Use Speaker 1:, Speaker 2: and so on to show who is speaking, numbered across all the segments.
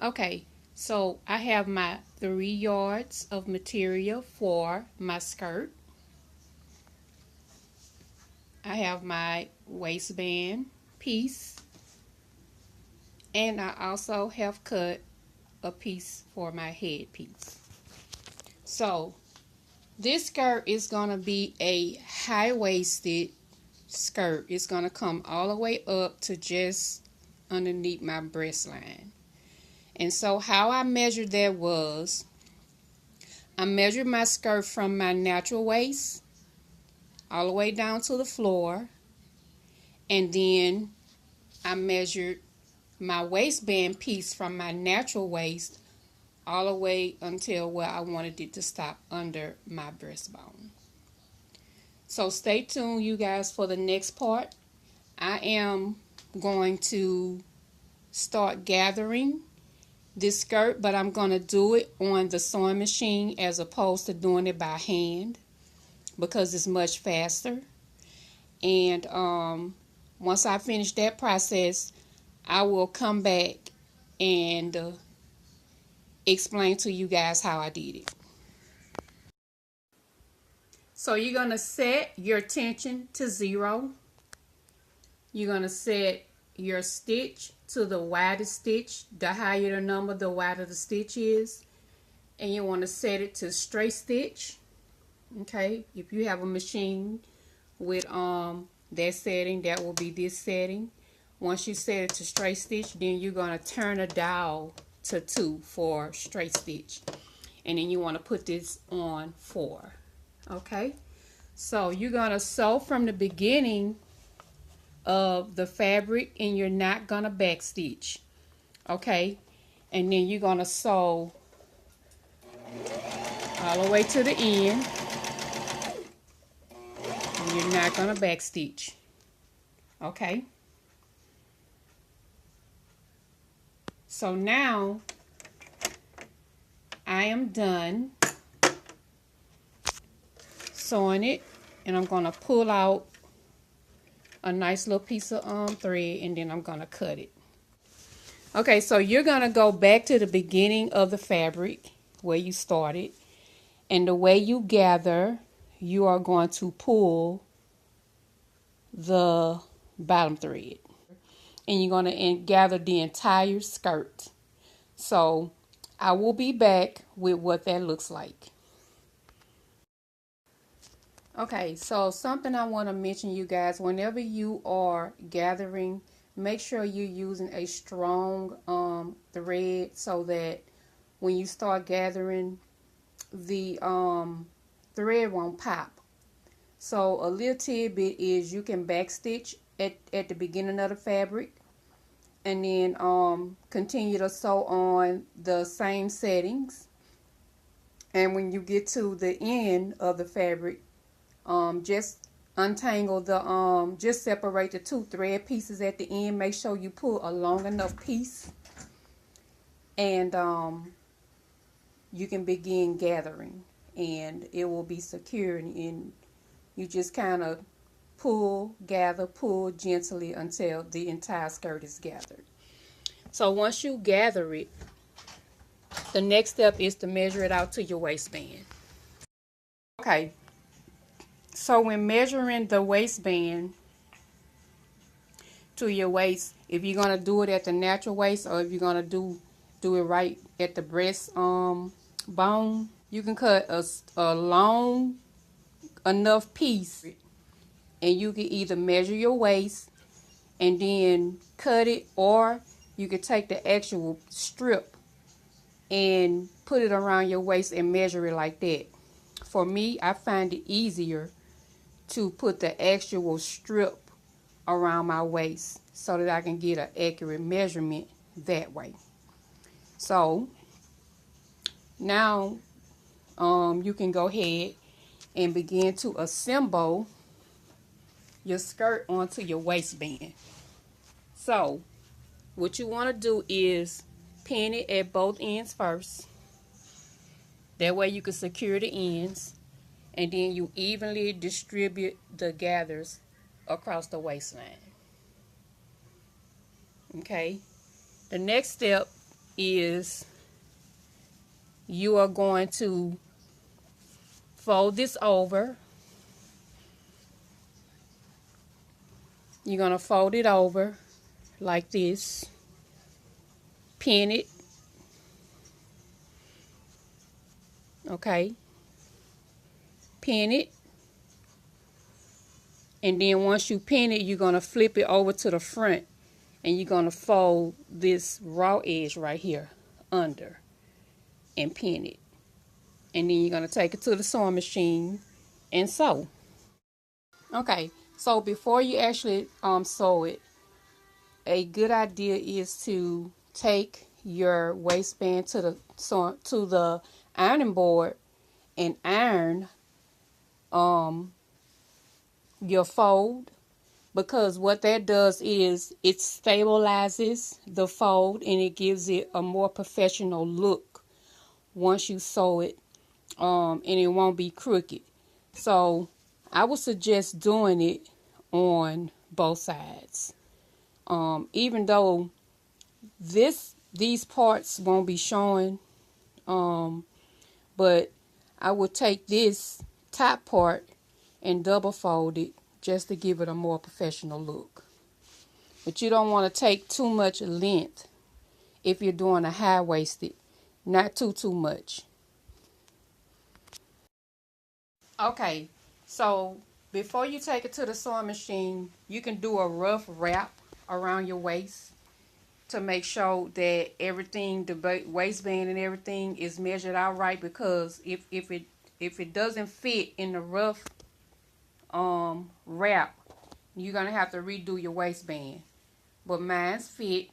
Speaker 1: Okay, so I have my 3 yards of material for my skirt. I have my waistband piece, and I also have cut a piece for my head piece. So this skirt is going to be a high-waisted skirt. It's going to come all the way up to just underneath my breast line. And so how I measured that was, I measured my skirt from my natural waist all the way down to the floor, and then I measured my waistband piece from my natural waist all the way until where I wanted it to stop under my breastbone. So stay tuned, you guys, for the next part. I am going to start gathering this skirt, but I'm going to do it on the sewing machine as opposed to doing it by hand because it's much faster. And once I finish that process, I will come back and explain to you guys how I did it. So you're going to set your tension to 0. You're going to set your stitch to the widest stitch. The higher the number, the wider the stitch is. And you want to set it to straight stitch. Okay, if you have a machine with that setting, that will be this setting. Once you set it to straight stitch, then you're going to turn the dial to 2 for straight stitch. And then you want to put this on 4. Okay, so you're going to sew from the beginning of the fabric, and you're not going to back stitch. Okay, and then you're going to sew all the way to the end, and you're not going to back stitch. Okay, so now I am done sewing it, and I'm going to pull out a nice little piece of thread, and then I'm going to cut it. Okay, so you're going to go back to the beginning of the fabric where you started, and the way you gather, you are going to pull the bottom thread, and you're going to gather the entire skirt. So I will be back with what that looks like. Okay, so something I want to mention, you guys, whenever you are gathering, make sure you're using a strong thread so that when you start gathering, the thread won't pop. So a little tidbit is you can backstitch at the beginning of the fabric, and then continue to sew on the same settings. And when you get to the end of the fabric, just untangle the just separate the 2 thread pieces at the end. Make sure you pull a long enough piece, and you can begin gathering, and it will be secure, and you just kind of pull, gather, pull gently until the entire skirt is gathered. So once you gather it, the next step is to measure it out to your waistband. Okay, so when measuring the waistband to your waist, if you're going to do it at the natural waist, or if you're going to do it right at the breast bone, you can cut a long enough piece, and you can either measure your waist and then cut it, or you can take the actual strip and put it around your waist and measure it like that. For me, I find it easier to put the actual strip around my waist so that I can get an accurate measurement that way. So now you can go ahead and begin to assemble your skirt onto your waistband. So what you want to do is pin it at both ends first. That way you can secure the ends, and then you evenly distribute the gathers across the waistline. Okay, the next step is you are going to fold this over. You're going to fold it over like this, pin it, okay, pin it, and then once you pin it, you're going to flip it over to the front, and you're going to fold this raw edge right here under and pin it, and then you're going to take it to the sewing machine and sew. Okay, so before you actually sew it, a good idea is to take your waistband to the ironing board and iron your fold, because what that does is it stabilizes the fold and it gives it a more professional look once you sew it, and it won't be crooked. So I would suggest doing it on both sides. Even though these parts won't be showing, but I would take this top part and double fold it just to give it a more professional look. But you don't want to take too much length if you're doing a high-waisted, not too much. Okay, so before you take it to the sewing machine, you can do a rough wrap around your waist to make sure that everything, the waistband and everything, is measured out right. Because if it doesn't fit in the rough wrap, you're gonna have to redo your waistband. But mine's fit,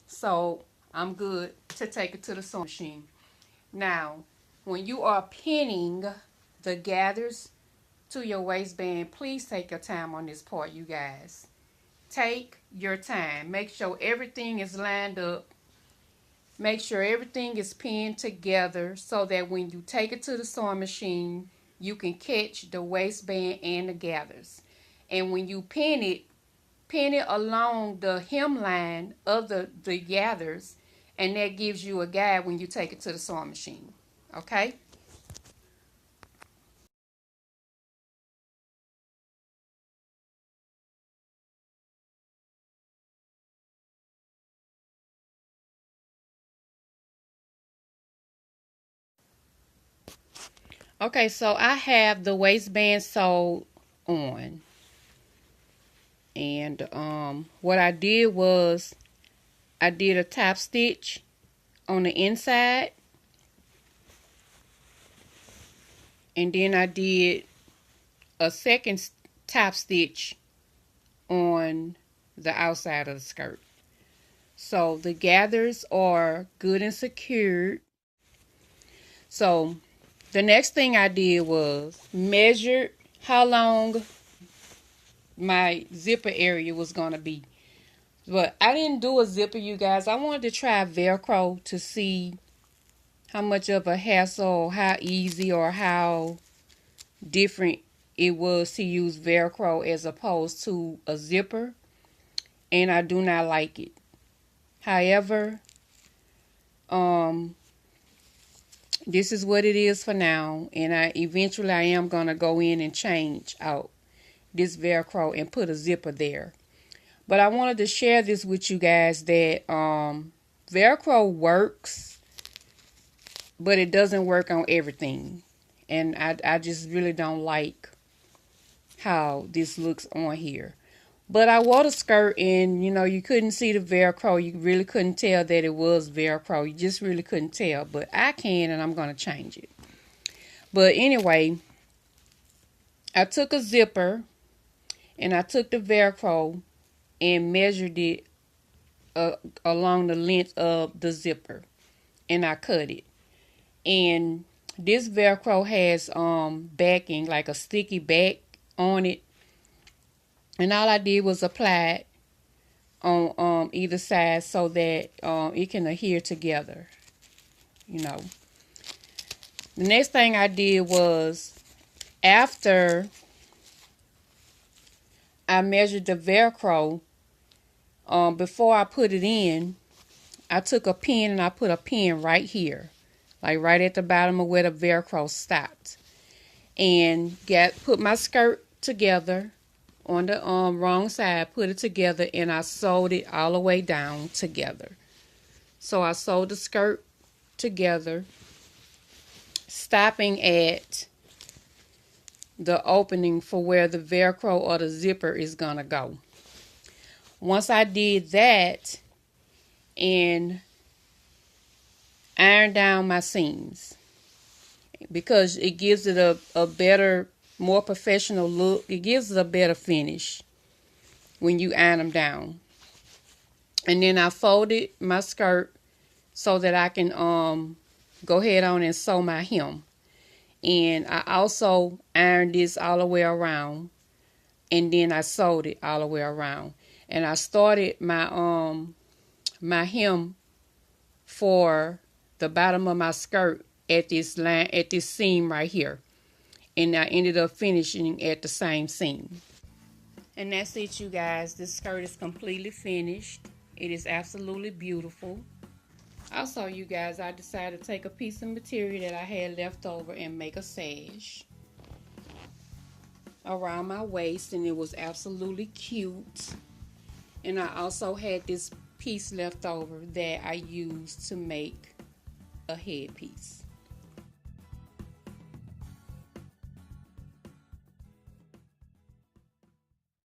Speaker 1: so I'm good to take it to the sewing machine. Now, when you are pinning the gathers to your waistband, please take your time on this part, you guys. Take your time. Make sure everything is lined up. Make sure everything is pinned together so that when you take it to the sewing machine, you can catch the waistband and the gathers. And when you pin it along the hemline of the gathers, and that gives you a guide when you take it to the sewing machine. Okay? Okay, so I have the waistband sewed on. And what I did was I did a top stitch on the inside, and then I did a second top stitch on the outside of the skirt. So the gathers are good and secured. So the next thing I did was measure how long my zipper area was going to be. But I didn't do a zipper, you guys. I wanted to try Velcro to see how much of a hassle, how easy or how different it was to use Velcro as opposed to a zipper. And I do not like it. However, this is what it is for now. And eventually I am going to go in and change out this Velcro and put a zipper there. But I wanted to share this with you guys that Velcro works, but it doesn't work on everything. And I just really don't like how this looks on here. But I wore the skirt and, you couldn't see the Velcro. You really couldn't tell that it was Velcro. You just really couldn't tell. But I can, and I'm going to change it. But anyway, I took a zipper and I took the Velcro and measured it along the length of the zipper. And I cut it. And this Velcro has backing, like a sticky back on it. And all I did was apply it on either side so that it can adhere together. The next thing I did was, after I measured the Velcro, before I put it in, I took a pin and I put a pin right here, like right at the bottom of where the Velcro stopped, and put my skirt together on the wrong side, put it together, and I sewed it all the way down together. So I sewed the skirt together, stopping at the opening for where the Velcro or the zipper is gonna go. Once I did that and ironed down my seams, because it gives it a better, more professional look. It gives it a better finish when you iron them down. And then I folded my skirt so that I can go ahead on and sew my hem. And I also ironed this all the way around, and then I sewed it all the way around. And I started my my hem for the bottom of my skirt at this line, at this seam right here, and I ended up finishing at the same seam. And that's it, you guys. This skirt is completely finished. It is absolutely beautiful. Also, you guys, I decided to take a piece of material that I had left over and make a sash around my waist, and it was absolutely cute. And I also had this piece left over that I used to make a headpiece.